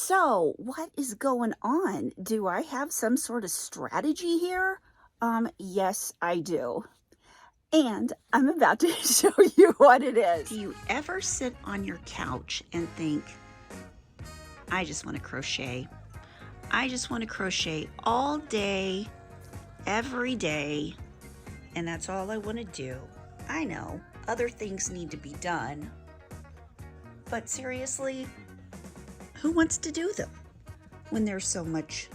So, what is going on? Do I have some sort of strategy here? Yes, I do. And I'm about to show you what it is. Do you ever sit on your couch and think, I just want to crochet? I just want to crochet all day, every day, and that's all I want to do. I know other things need to be done, but seriously, who wants to do them when there's so much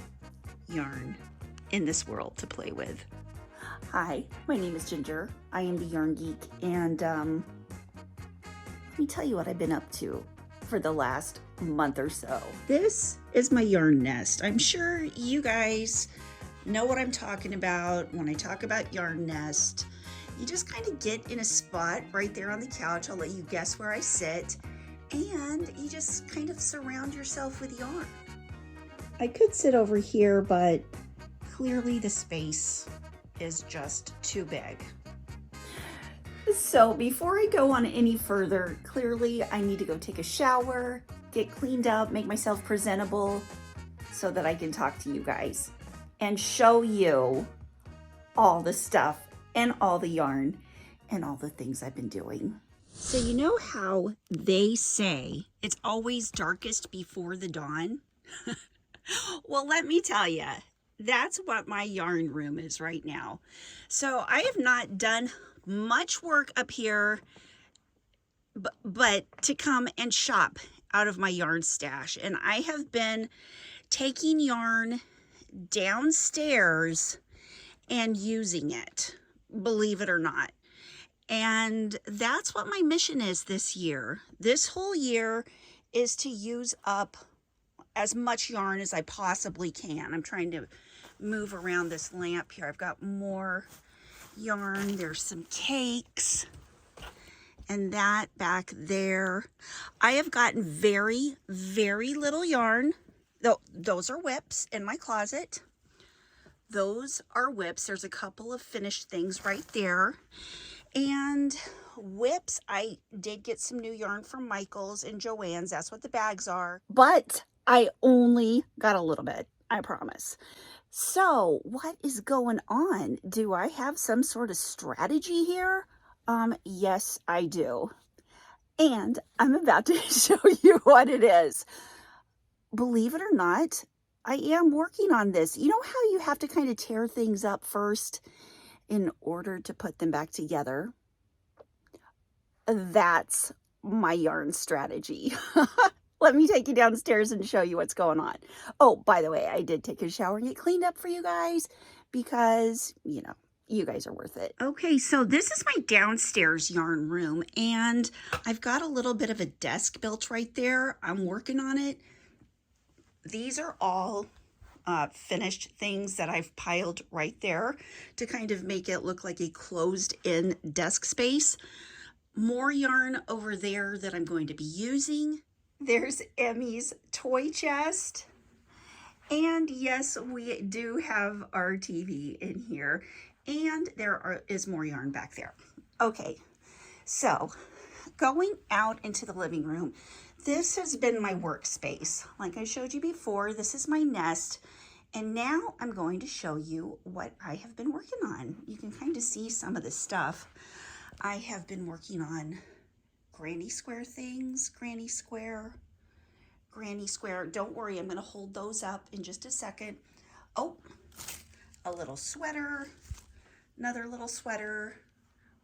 yarn in this world to play with? Hi, my name is Ginger. I am the Yarn Geek, and let me tell you what I've been up to for the last month or so. This is my yarn nest. I'm sure you guys know what I'm talking about when I talk about yarn nest. You just kind of get in a spot right there on the couch. I'll let you guess where I sit. And you just kind of surround yourself with yarn. I could sit over here, but clearly the space is just too big. So before I go on any further, clearly I need to go take a shower, get cleaned up, make myself presentable so that I can talk to you guys and show you all the stuff and all the yarn and all the things I've been doing. So you know how they say it's always darkest before the dawn? Well, let me tell you, that's what my yarn room is right now. So I have not done much work up here, but to come and shop out of my yarn stash. And I have been taking yarn downstairs and using it, believe it or not. And that's what my mission is this year. This whole year is to use up as much yarn as I possibly can. I'm trying to move around this lamp here. I've got more yarn. There's some cakes and that back there. I have gotten very, very little yarn. Those are whips in my closet. Those are whips. There's a couple of finished things right there. And whips, I did get some new yarn from Michael's and Joann's. That's what the bags are. But I only got a little bit, I promise. So what is going on? Do I have some sort of strategy here? Yes, I do. And I'm about to show you what it is. Believe it or not, I am working on this. You know how you have to kind of tear things up first in order to put them back together? That's my yarn strategy. Let me take you downstairs and show you what's going on. Oh, by the way, I did take a shower and get cleaned up for you guys because, you know, you guys are worth it. Okay, so this is my downstairs yarn room, and I've got a little bit of a desk built right there. I'm working on it. These are all finished things that I've piled right there to kind of make it look like a closed-in desk space. More yarn over there that I'm going to be using. There's Emmy's toy chest. And yes, we do have our TV in here. And there is more yarn back there. Okay, so going out into the living room, this has been my workspace. Like I showed you before, this is my nest. And now I'm going to show you what I have been working on. You can kind of see some of the stuff. I have been working on granny square things, granny square. Don't worry, I'm going to hold those up in just a second. Oh, a little sweater, another little sweater,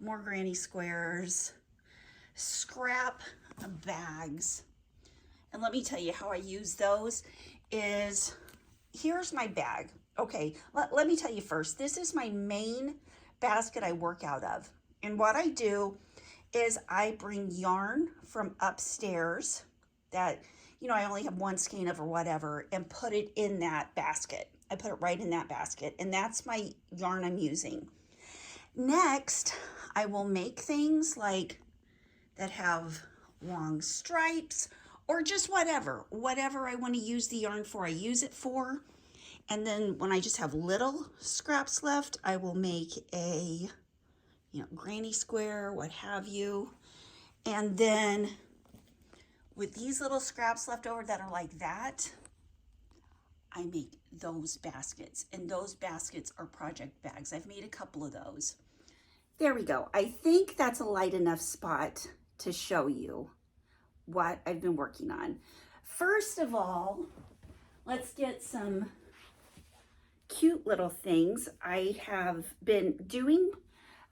more granny squares, scrap bags. And let me tell you how I use those is, here's my bag. Okay, let me tell you first, this is my main basket I work out of. And what I do is I bring yarn from upstairs that, you know, I only have one skein of or whatever, and put it in that basket. I put it right in that basket, and that's my yarn I'm using. Next, I will make things like that have long stripes or just whatever I want to use the yarn for, I use it for. And then when I just have little scraps left, I will make a, you know, granny square, what have you. And then with these little scraps left over that are like that, I make those baskets, and those baskets are project bags. I've made a couple of those. There we go. I think that's a light enough spot to show you what I've been working on. First of all, let's get some cute little things. I have been doing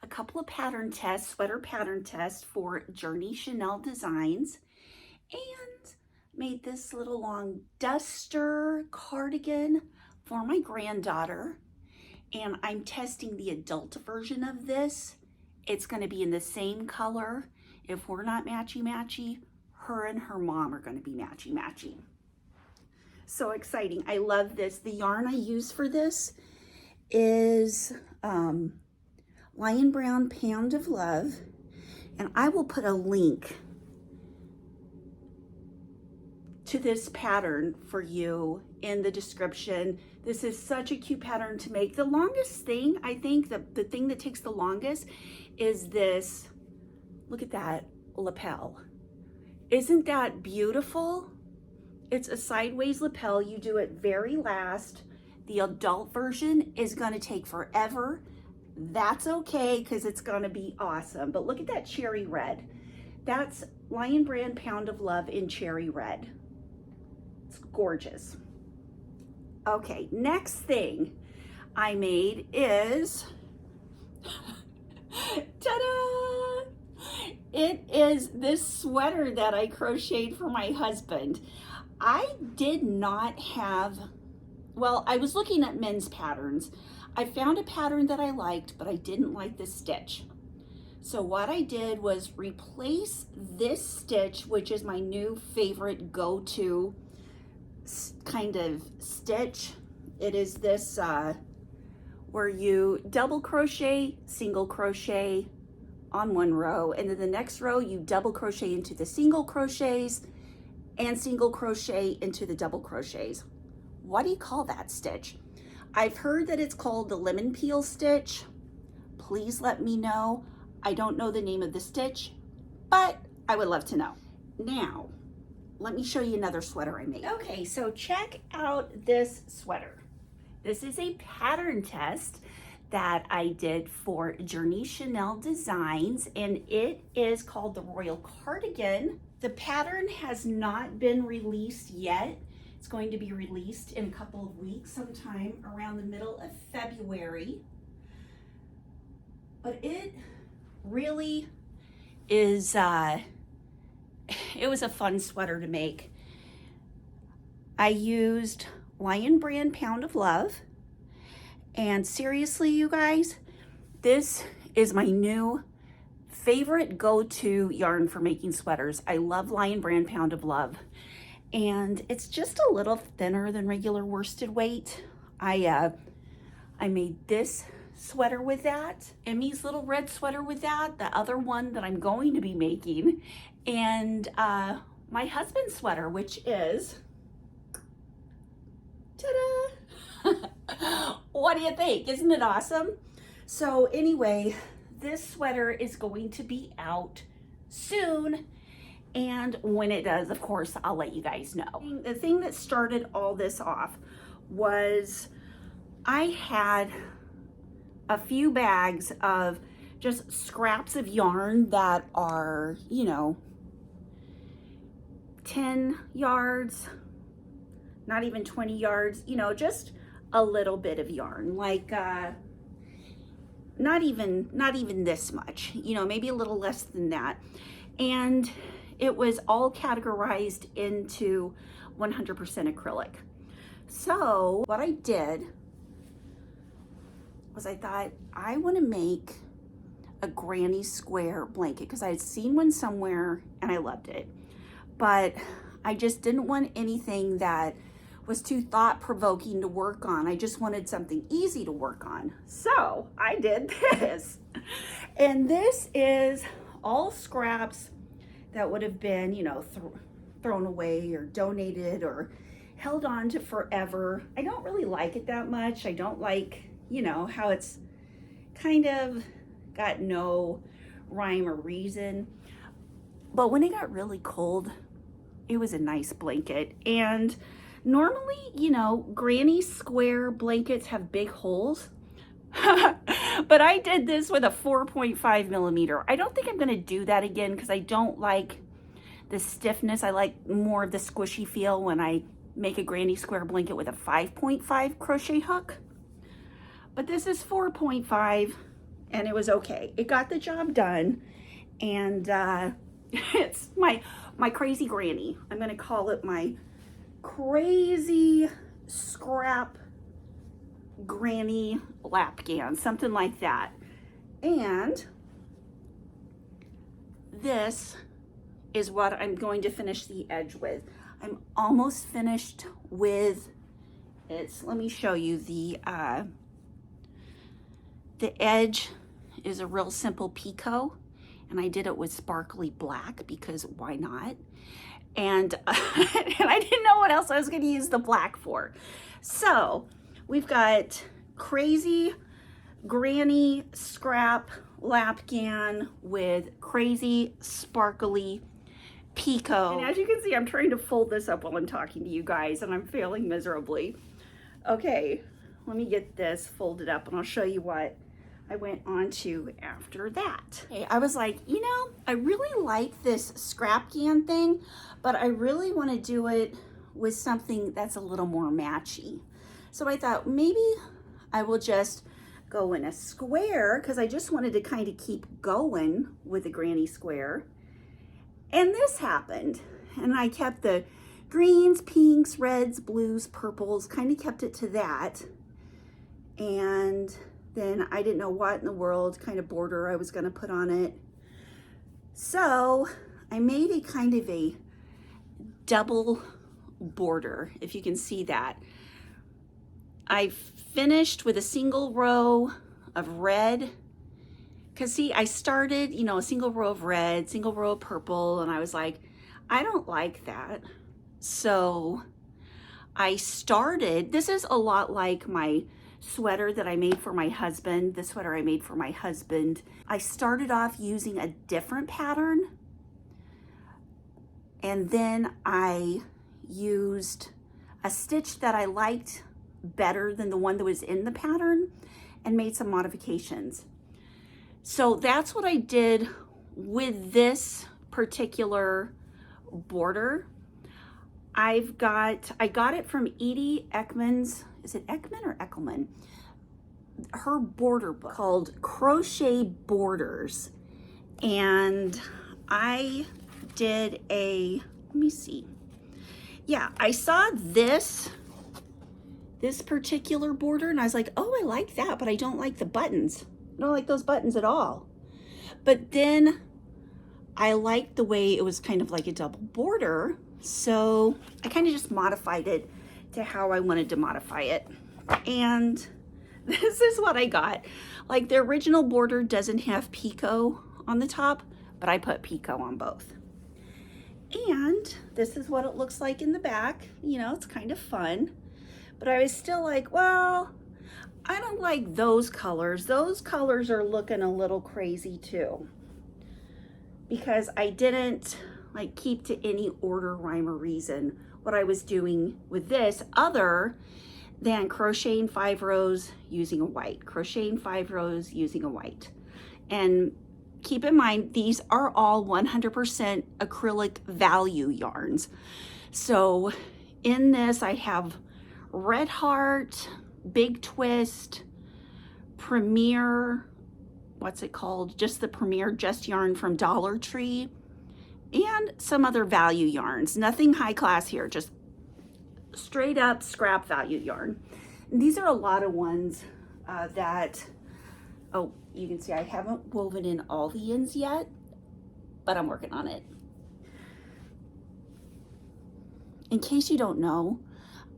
a couple of pattern tests, sweater pattern tests for Journey Chanel Designs, and made this little long duster cardigan for my granddaughter. And I'm testing the adult version of this. It's going to be in the same color. If we're not matchy-matchy, her and her mom are going to be matchy-matchy. So exciting. I love this. The yarn I use for this is Lion Brown Pound of Love. And I will put a link to this pattern for you in the description. This is such a cute pattern to make. The longest thing, I think, the thing that takes the longest is this. Look at that lapel. Isn't that beautiful? It's a sideways lapel. You do it very last. The adult version is going to take forever. That's okay, because it's going to be awesome. But look at that cherry red. That's Lion Brand Pound of Love in cherry red. It's gorgeous. Okay, next thing I made is, ta-da! It is this sweater that I crocheted for my husband. I did not have, well, I was looking at men's patterns. I found a pattern that I liked, but I didn't like the stitch. So what I did was replace this stitch, which is my new favorite go-to kind of stitch. It is this where you double crochet, single crochet on one row, and then the next row you double crochet into the single crochets and single crochet into the double crochets. What do you call that stitch? I've heard that it's called the lemon peel stitch. Please let me know. I don't know the name of the stitch, but I would love to know. Now, let me show you another sweater I made. Okay, so check out this sweater. This is a pattern test that I did for Journey Chanel Designs, and it is called the Royal Cardigan. The pattern has not been released yet. It's going to be released in a couple of weeks, sometime around the middle of February. But it really is, it was a fun sweater to make. I used Lion Brand Pound of Love. And seriously, you guys, this is my new favorite go-to yarn for making sweaters. I love Lion Brand Pound of Love. And it's just a little thinner than regular worsted weight. I made this sweater with that, Emmy's little red sweater with that, the other one that I'm going to be making, and my husband's sweater, which is, ta-da! What do you think? Isn't it awesome? So anyway, this sweater is going to be out soon. And when it does, of course, I'll let you guys know. The thing that started all this off was I had a few bags of just scraps of yarn that are, you know, 10 yards, not even 20 yards, you know, just a little bit of yarn, like not even this much, you know, maybe a little less than that. And it was all categorized into 100% acrylic. So what I did was I thought, I want to make a granny square blanket because I had seen one somewhere and I loved it. But I just didn't want anything that was too thought-provoking to work on. I just wanted something easy to work on. So I did this. And this is all scraps that would have been, you know, thrown away or donated or held on to forever. I don't really like it that much. I don't like, you know, how it's kind of got no rhyme or reason. But when it got really cold, it was a nice blanket. And normally, you know, granny square blankets have big holes. But I did this with a 4.5 millimeter. I don't think I'm going to do that again because I don't like the stiffness. I like more of the squishy feel when I make a granny square blanket with a 5.5 crochet hook. But this is 4.5 and it was okay. It got the job done. And it's my crazy granny. I'm going to call it my crazy scrap granny lap gown, something like that. And this is what I'm going to finish the edge with. I'm almost finished with it's, let me show you the edge is a real simple picot, and I did it with sparkly black because why not? And, and I didn't know what else I was going to use the black for. So we've got crazy granny scrap lap gown with crazy sparkly picot. And as you can see, I'm trying to fold this up while I'm talking to you guys, and I'm failing miserably. Okay, let me get this folded up and I'll show you what I went on to after that. Okay, I was like, you know, I really like this scrap gown thing, but I really want to do it with something that's a little more matchy. So I thought maybe I will just go in a square because I just wanted to kind of keep going with the granny square. And this happened, and I kept the greens, pinks, reds, blues, purples, kind of kept it to that. And then I didn't know what in the world kind of border I was going to put on it. So I made a kind of a double border, if you can see that. I finished with a single row of red, because see, I started, you know, a single row of red, single row of purple, and I was like, I don't like that. So I started, this is a lot like my sweater that I made for my husband, the sweater I made for my husband. I started off using a different pattern, and then I used a stitch that I liked better than the one that was in the pattern and made some modifications. So that's what I did with this particular border. I got it from Edie Eckman's, is it Eckman or Eckman? Her border book called Crochet Borders. And I did a, let me see. Yeah, I saw this particular border and I was like, oh, I like that, but I don't like the buttons. I don't like those buttons at all. But then I liked the way it was kind of like a double border. So I kind of just modified it to how I wanted to modify it. And this is what I got. Like the original border doesn't have picot on the top, but I put picot on both. And this is what it looks like in the back. You know, it's kind of fun. But I was still like, well, I don't like those colors. Those colors are looking a little crazy too. Because I didn't like keep to any order, rhyme, or reason what I was doing with this other than crocheting 5 rows using a white, crocheting 5 rows using a white. And keep in mind, these are all 100% acrylic value yarns. So in this, I have Red Heart, Big Twist, Premier, what's it called? Just the Premier Just yarn from Dollar Tree, and some other value yarns. Nothing high class here, just straight up scrap value yarn. And these are a lot of ones that, oh, you can see I haven't woven in all the ends yet, but I'm working on it. In case you don't know,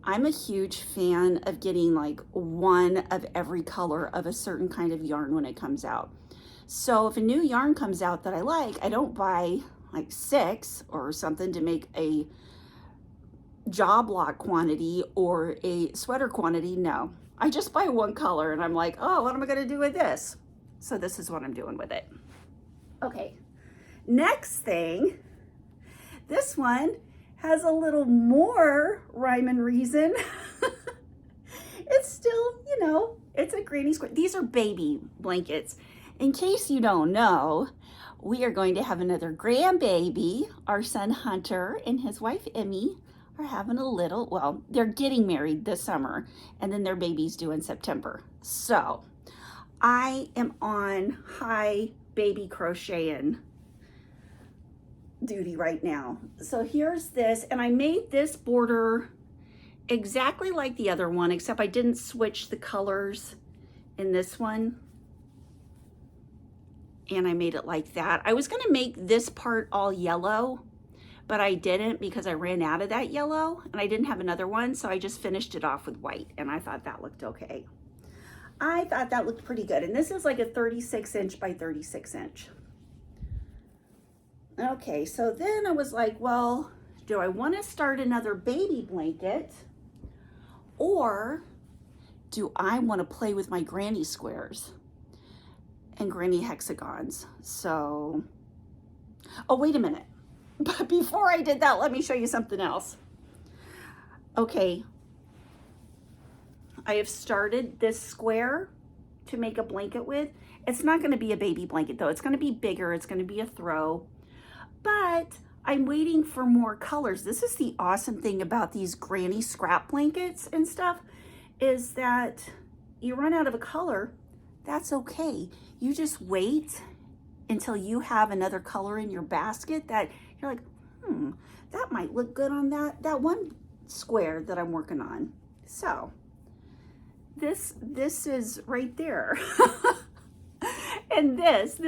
I'm a huge fan of getting like one of every color of a certain kind of yarn when it comes out. So if a new yarn comes out that I like, I don't buy like 6 or something to make a job lot quantity or a sweater quantity. No, I just buy one color and I'm like, oh, what am I going to do with this? So this is what I'm doing with it. Okay, next thing, this one has a little more rhyme and reason. It's still, you know, it's a granny square. These are baby blankets. In case you don't know, we are going to have another grandbaby. Our son Hunter and his wife Emmy are having a little, well, they're getting married this summer, and then their baby's due in September. So I am on high baby crocheting duty right now. So here's this, and I made this border exactly like the other one, except I didn't switch the colors in this one. And I made it like that. I was gonna make this part all yellow, but I didn't because I ran out of that yellow and I didn't have another one. So I just finished it off with white, and I thought that looked okay. I thought that looked pretty good. And this is like a 36" by 36". Okay, so then I was like, well, do I want to start another baby blanket, or do I want to play with my granny squares and granny hexagons? So, oh, wait a minute. But before I did that, let me show you something else. Okay, I have started this square to make a blanket with. It's not going to be a baby blanket though. It's going to be bigger. It's going to be a throw, but I'm waiting for more colors. This is the awesome thing about these granny scrap blankets and stuff, is that you run out of a color. That's okay. You just wait until you have another color in your basket that you're like, that might look good on that one square that I'm working on. So this is right there. And this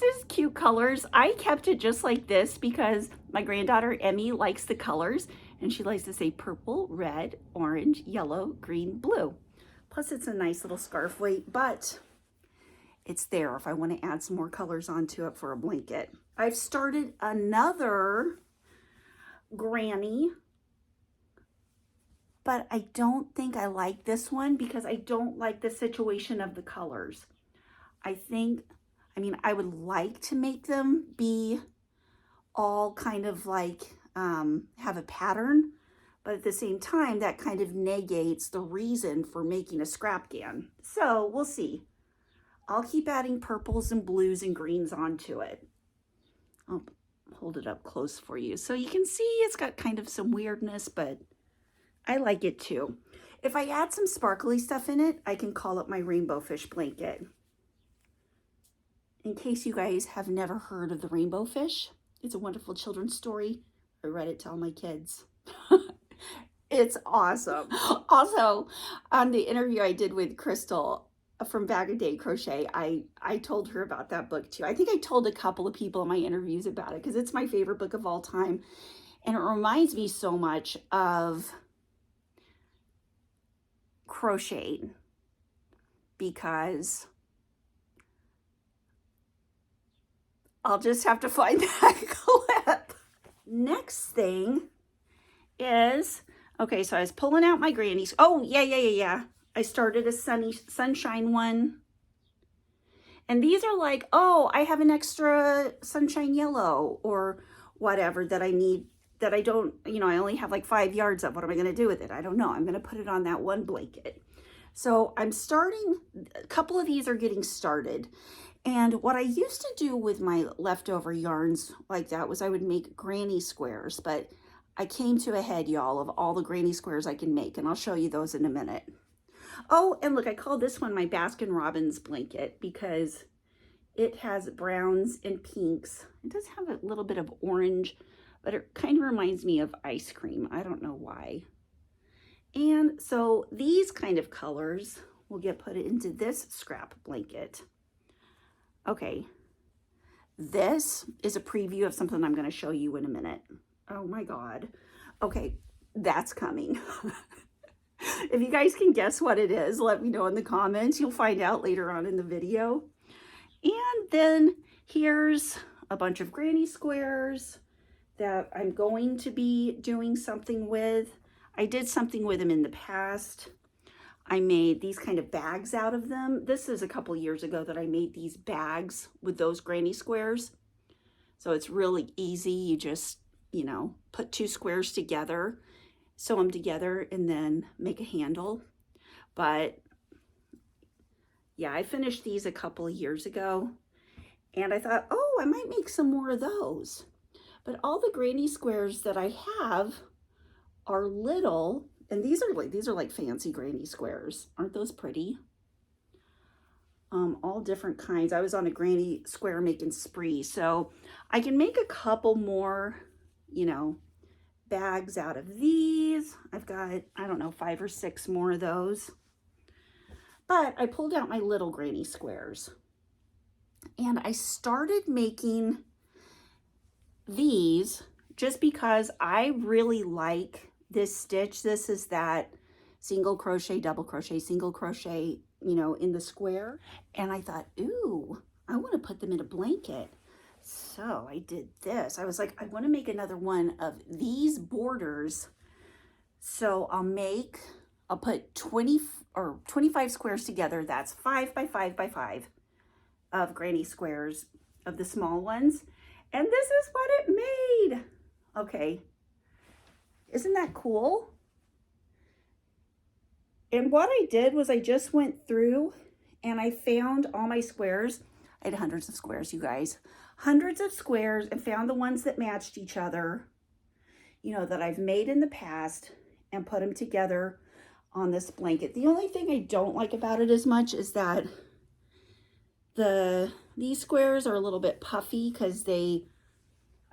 is cute colors. I kept it just like this because my granddaughter Emmy likes the colors, and she likes to say purple, red, orange, yellow, green, blue. Plus it's a nice little scarf weight, but it's there if I want to add some more colors onto it for a blanket. I've started another granny, but I don't think I like this one because I don't like the situation of the colors. I would like to make them be all kind of like, have a pattern, but at the same time, that kind of negates the reason for making a scrap GAN. So we'll see. I'll keep adding purples and blues and greens onto it. I'll hold it up close for you so you can see it's got kind of some weirdness, but I like it too. If I add some sparkly stuff in it, I can call it my rainbow fish blanket. In case you guys have never heard of the rainbow fish, it's a wonderful children's story. I read it to all my kids. It's awesome. Also, on the interview I did with Crystal from Bag of Day Crochet, I told her about that book too. I think I told a couple of people in my interviews about it because it's my favorite book of all time. And it reminds me so much of crochet because I'll just have to find that clip. Next thing is, okay, so I was pulling out my grannies. Oh, yeah. I started a sunshine one. And these are like, oh, I have an extra sunshine yellow or whatever that I need, that I don't, I only have like 5 yards of. What am I going to do with it? I don't know. I'm going to put it on that one blanket. So I'm starting, a couple of these are getting started. And what I used to do with my leftover yarns like that was I would make granny squares, but I came to a head, y'all, of all the granny squares I can make, and I'll show you those in a minute. Oh, and look, I call this one my Baskin-Robbins blanket because it has browns and pinks. It does have a little bit of orange, but it kind of reminds me of ice cream. I don't know why. And so these kind of colors will get put into this scrap blanket. Okay, this is a preview of something I'm going to show you in a minute. Oh my God. Okay, that's coming. If you guys can guess what it is, let me know in the comments. You'll find out later on in the video. And then here's a bunch of granny squares that I'm going to be doing something with. I did something with them in the past. I made these kind of bags out of them. This is a couple years ago that I made these bags with those granny squares. So it's really easy. You just you know, put 2 squares together, sew them together, and then make a handle. But yeah, I finished these a couple of years ago, and I thought, oh, I might make some more of those. But all the granny squares that I have are little, and these are like fancy granny squares. Aren't those pretty? All different kinds. I was on a granny square making spree, so I can make a couple more, you know, bags out of these. I've got, I don't know, 5 or 6 more of those. But I pulled out my little granny squares, and I started making these just because I really like this stitch. This is that single crochet, double crochet, single crochet, you know, in the square. And I thought, ooh, I want to put them in a blanket. So I did this. I was like, I want to make another one of these borders. So I'll put 20 or 25 squares together. That's 5 by 5 by 5 of granny squares of the small ones. And this is what it made. Okay. Isn't that cool? And what I did was I just went through and I found all my squares. I had hundreds of squares, you guys. Hundreds of squares, and found the ones that matched each other, you know, that I've made in the past, and put them together on this blanket. The only thing I don't like about it as much is that these squares are a little bit puffy because I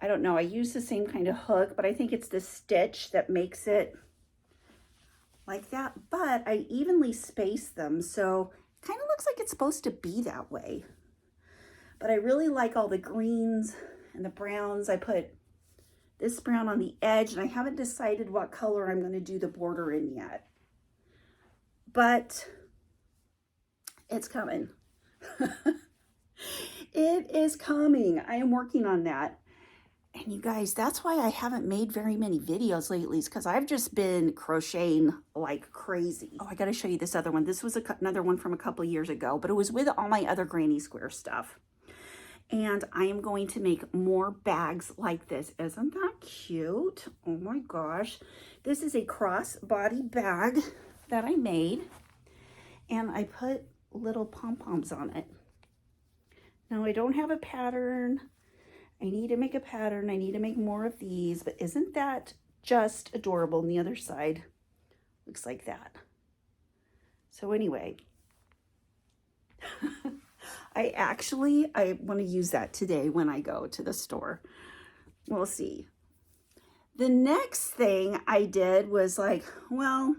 don't know, I use the same kind of hook, but I think it's the stitch that makes it like that. But I evenly space them, so it kind of looks like it's supposed to be that way. But I really like all the greens and the browns. I put this brown on the edge, and I haven't decided what color I'm going to do the border in yet. But it's coming. It is coming. I am working on that. And you guys, that's why I haven't made very many videos lately, is because I've just been crocheting like crazy. Oh, I got to show you this other one. This was another one from a couple years ago, but it was with all my other granny square stuff. And I am going to make more bags like this. Isn't that cute? Oh my gosh. This is a crossbody bag that I made, and I put little pom-poms on it. Now I don't have a pattern. I need to make a pattern. I need to make more of these, but isn't that just adorable? And the other side looks like that. So anyway, I want to use that today when I go to the store. We'll see. The next thing I did was like, well,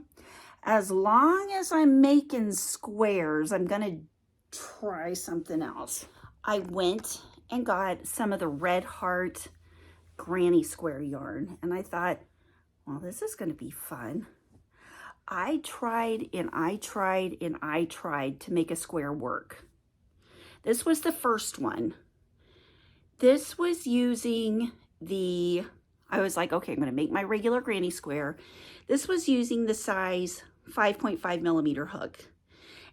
as long as I'm making squares, I'm going to try something else. I went and got some of the Red Heart granny square yarn, and I thought, well, this is going to be fun. I tried and I tried and I tried to make a square work. This was the first one. This was using I was like, okay, I'm going to make my regular granny square. This was using the size 5.5 millimeter hook.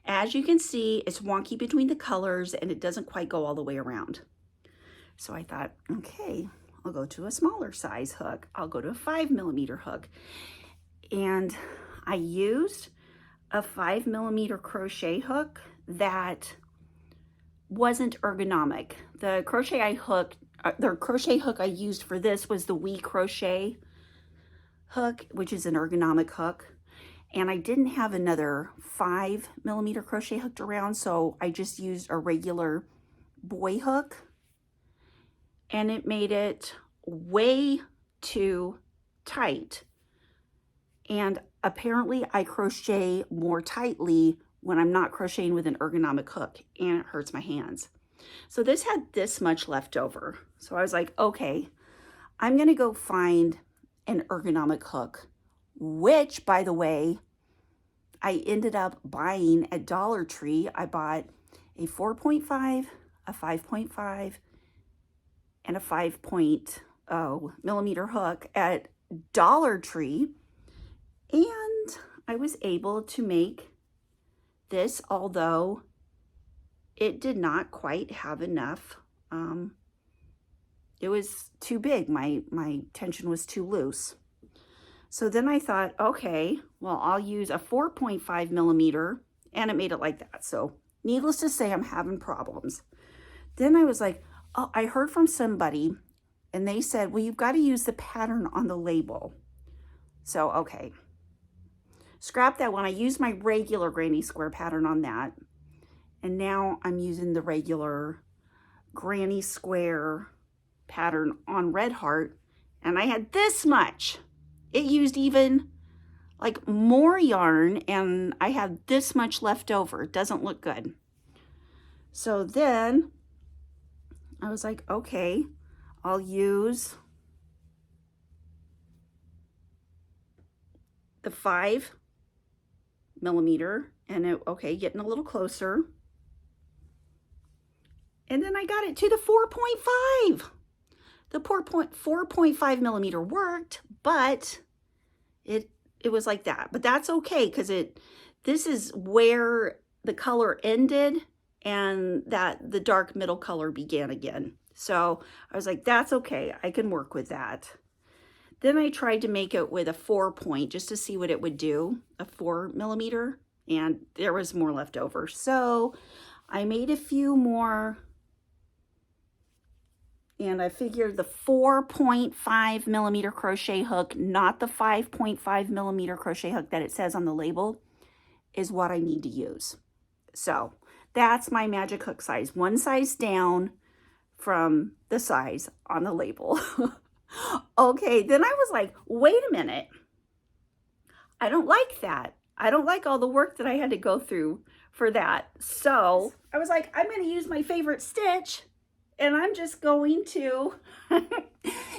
As you can see, it's wonky between the colors and it doesn't quite go all the way around. So I thought, okay, I'll go to a smaller size hook. I'll go to a 5 millimeter hook. And I used a 5 millimeter crochet hook that wasn't ergonomic. The crochet hook I used for this was the We Crochet hook, which is an ergonomic hook. And I didn't have another 5 millimeter crochet hooked around, so I just used a regular boy hook. And it made it way too tight. And apparently I crochet more tightly when I'm not crocheting with an ergonomic hook, and it hurts my hands. So this had this much left over. So I was like, okay, I'm gonna go find an ergonomic hook, which, by the way, I ended up buying at Dollar Tree. I bought a 4.5, a 5.5, and a 5.0 millimeter hook at Dollar Tree. And I was able to make this, although it did not quite have enough it was too big. My tension was too loose. So then I thought, okay, well, I'll use a 4.5 millimeter, and it made it like that. So needless to say, I'm having problems. Then I was like, oh, I heard from somebody, and they said, well, you've got to use the pattern on the label. So, okay. Scrap that one. I used my regular granny square pattern on that. And now I'm using the regular granny square pattern on Red Heart. And I had this much. It used even like more yarn, and I had this much left over. It doesn't look good. So then I was like, okay, I'll use the 5 millimeter, and it, okay, getting a little closer. And then I got it to the 4.5. The 4.5 millimeter worked, but it was like that. But that's okay, because this is where the color ended and that the dark middle color began again. So I was like, that's okay, I can work with that. Then I tried to make it with a 4 point just to see what it would do, a 4 millimeter, and there was more left over. So I made a few more, and I figured the 4.5 millimeter crochet hook, not the 5.5 millimeter crochet hook that it says on the label, is what I need to use. So that's my magic hook size, one size down from the size on the label. Okay, then I was like, wait a minute. I don't like that. I don't like all the work that I had to go through for that. So I was like, I'm going to use my favorite stitch, and I'm just going to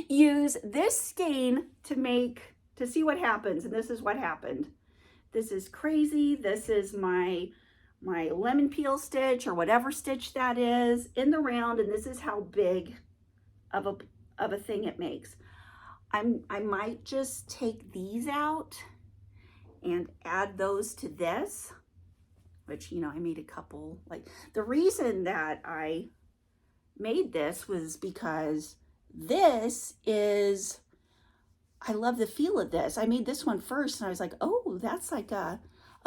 use this skein to see what happens. And this is what happened. This is crazy. This is my lemon peel stitch, or whatever stitch that is, in the round, and this is how big of a thing it makes. I might just take these out and add those to this, which, you know, I made a couple. Like, the reason that I made this was because this is, I love the feel of this. I made this one first, and I was like, oh, that's like a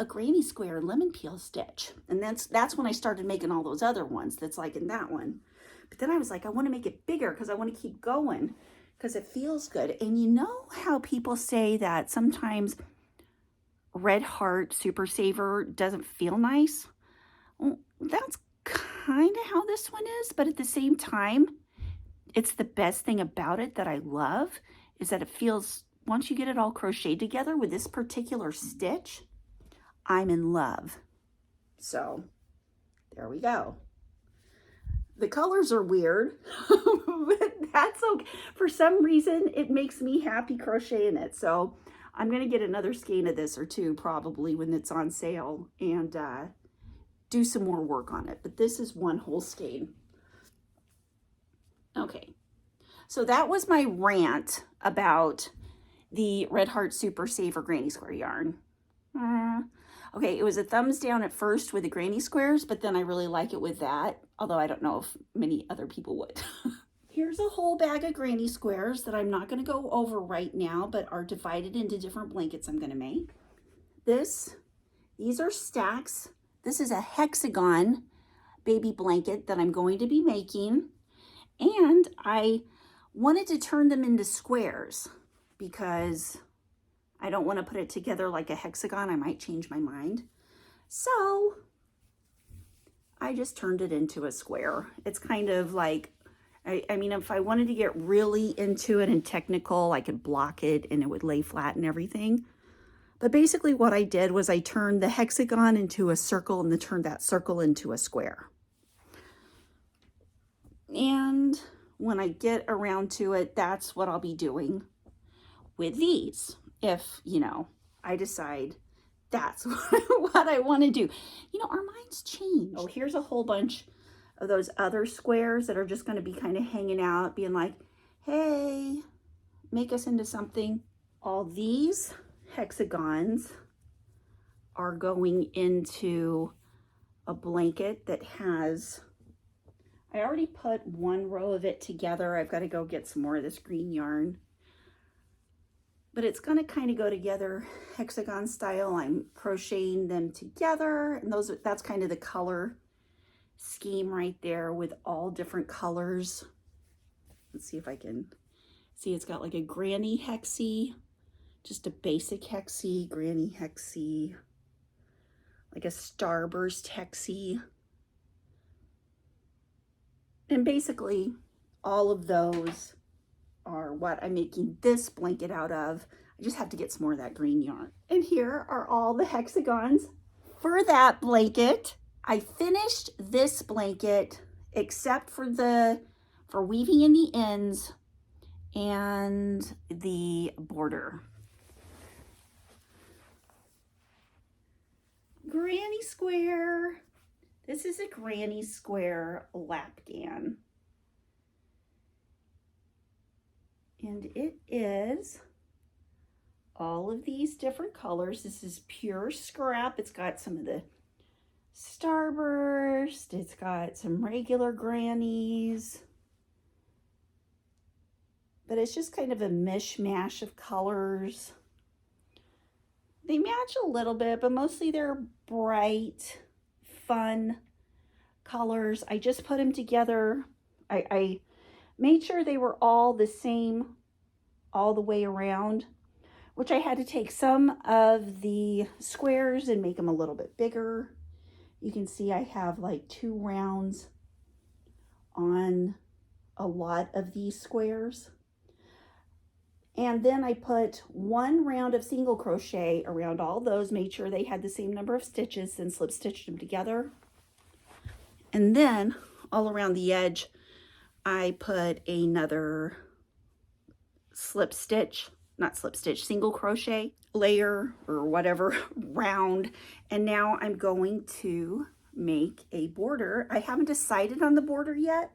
granny square lemon peel stitch. And that's when I started making all those other ones that's like in that one. But then I was like, I want to make it bigger because I want to keep going, because it feels good. And you know how people say that sometimes Red Heart Super Saver doesn't feel nice? Well, that's kind of how this one is, but at the same time, it's the best thing about it that I love is that it feels, once you get it all crocheted together with this particular stitch, I'm in love. So there we go. The colors are weird, but that's okay. For some reason, it makes me happy crocheting it. So I'm going to get another skein of this or two probably when it's on sale, and do some more work on it. But this is one whole skein. Okay, so that was my rant about the Red Heart Super Saver Granny Square yarn. Okay, it was a thumbs down at first with the granny squares, but then I really like it with that, although I don't know if many other people would. Here's a whole bag of granny squares that I'm not going to go over right now, but are divided into different blankets I'm going to make. These are stacks. This is a hexagon baby blanket that I'm going to be making, and I wanted to turn them into squares because I don't want to put it together like a hexagon. I might change my mind. So I just turned it into a square. It's kind of like, I mean, if I wanted to get really into it and technical, I could block it and it would lay flat and everything. But basically what I did was I turned the hexagon into a circle and then turned that circle into a square. And when I get around to it, that's what I'll be doing with these. If, you know, I decide that's what I want to do. You know, our minds change. Oh, here's a whole bunch of those other squares that are just going to be kind of hanging out, being like, hey, make us into something. All these hexagons are going into a blanket that has, I already put one row of it together. I've got to go get some more of this green yarn. But it's going to kind of go together hexagon style. I'm crocheting them together, and that's kind of the color scheme right there with all different colors. Let's see if I can see. It's got like a granny hexie, just a basic hexie, granny hexie, like a starburst hexie. And basically all of those are what I'm making this blanket out of. I just have to get some more of that green yarn. And here are all the hexagons for that blanket. I finished this blanket except for weaving in the ends and the border. Granny square. This is a granny square lapgan. And it is all of these different colors. This is pure scrap. It's got some of the starburst. It's got some regular grannies. But it's just kind of a mishmash of colors. They match a little bit, but mostly they're bright, fun colors. I just put them together. I made sure they were all the same all the way around, which I had to take some of the squares and make them a little bit bigger. You can see I have like 2 rounds on a lot of these squares. And then I put 1 round of single crochet around all those, made sure they had the same number of stitches, then slip stitched them together. And then all around the edge, I put another single crochet layer or whatever round. And now I'm going to make a border. I haven't decided on the border yet,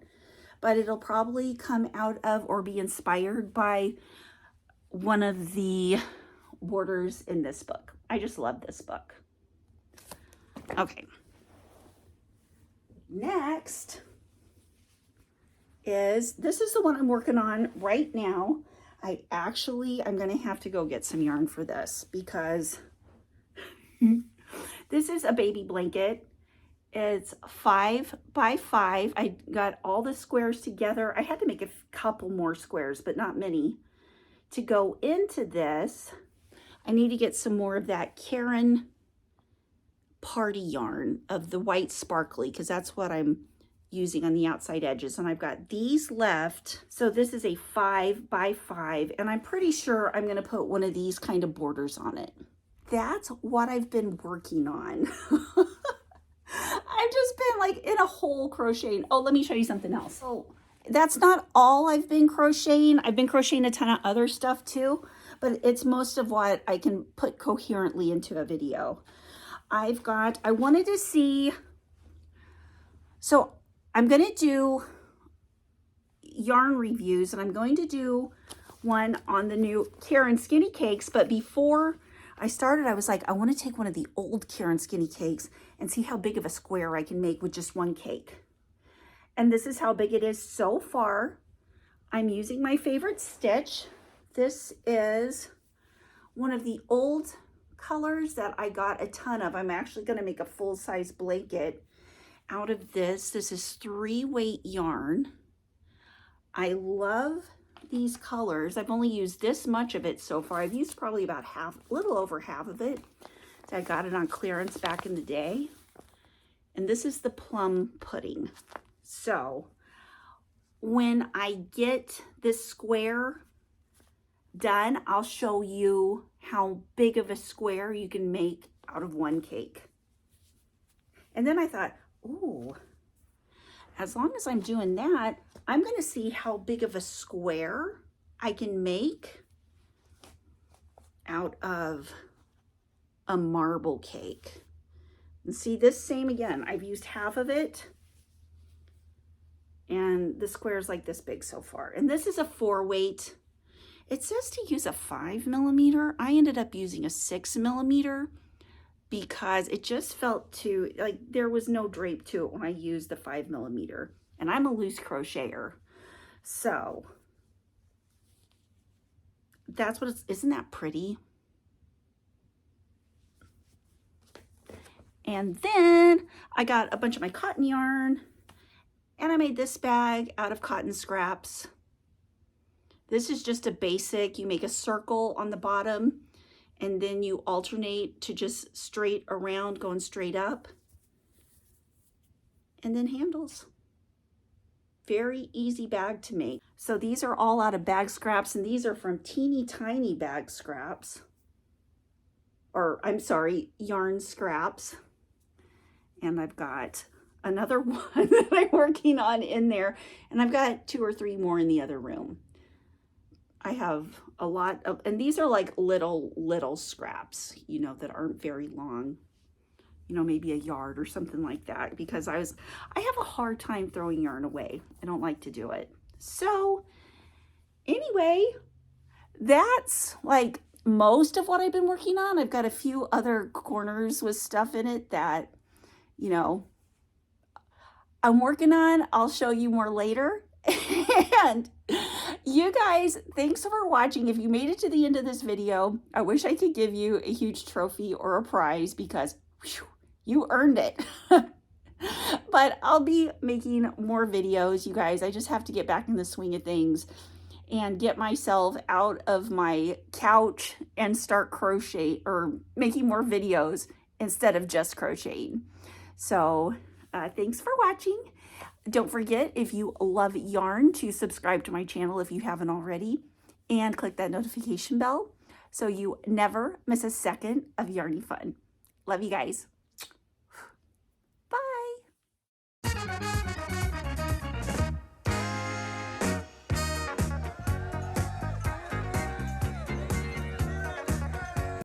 but it'll probably come out of or be inspired by one of the borders in this book. I just love this book. Okay. Next is, this is the one I'm working on right now. I'm going to have to go get some yarn for this because this is a baby blanket. It's 5 by 5. I got all the squares together. I had to make a couple more squares, but not many. To go into this, I need to get some more of that Karen party yarn of the white sparkly, because that's what I'm using on the outside edges. And I've got these left. So this is a 5 by 5, and I'm pretty sure I'm going to put one of these kind of borders on it. That's what I've been working on. I've just been like in a hole crocheting. Oh, let me show you something else. So that's not all I've been crocheting. I've been crocheting a ton of other stuff too, but it's most of what I can put coherently into a video. I wanted to see, so I'm going to do yarn reviews, and I'm going to do one on the new Karen Skinny Cakes, but before I started, I was like, I want to take one of the old Karen Skinny Cakes and see how big of a square I can make with just one cake. And this is how big it is so far. I'm using my favorite stitch. This is one of the old colors that I got a ton of. I'm actually going to make a full-size blanket out of this. This is 3-weight yarn. I love these colors. I've only used this much of it so far. I've used probably about half, a little over half of it. I got it on clearance back in the day. And this is the plum pudding. So when I get this square done, I'll show you how big of a square you can make out of one cake. And then I thought, ooh, as long as I'm doing that, I'm going to see how big of a square I can make out of a marble cake. And see, this same again, I've used half of it, and the square is like this big so far. And this is a 4-weight. It says to use a 5mm. I ended up using a 6mm because it just felt too, like there was no drape to it when I used the 5mm. and I'm a loose crocheter. So that's what it's, isn't that pretty? And then I got a bunch of my cotton yarn, and I made this bag out of cotton scraps. This is just a basic, you make a circle on the bottom, and then you alternate to just straight around, going straight up, and then handles. Very easy bag to make. So these are all out of bag scraps, and these are from teeny tiny bag scraps, or I'm sorry, yarn scraps. And I've got another one that I'm working on in there, and I've got 2 or 3 more in the other room. I have a lot of, and these are like little scraps, you know, that aren't very long, you know, maybe a yard or something like that, because I have a hard time throwing yarn away. I don't like to do it. So anyway, that's like most of what I've been working on. I've got a few other corners with stuff in it that, you know, I'm working on. I'll show you more later. And you guys, thanks for watching. If you made it to the end of this video, I wish I could give you a huge trophy or a prize, because whew, you earned it. But I'll be making more videos, you guys. I just have to get back in the swing of things and get myself out of my couch and start crochet or making more videos instead of just crocheting. So thanks for watching. Don't forget, if you love yarn, to subscribe to my channel if you haven't already, and click that notification bell so you never miss a second of yarny fun. Love you guys.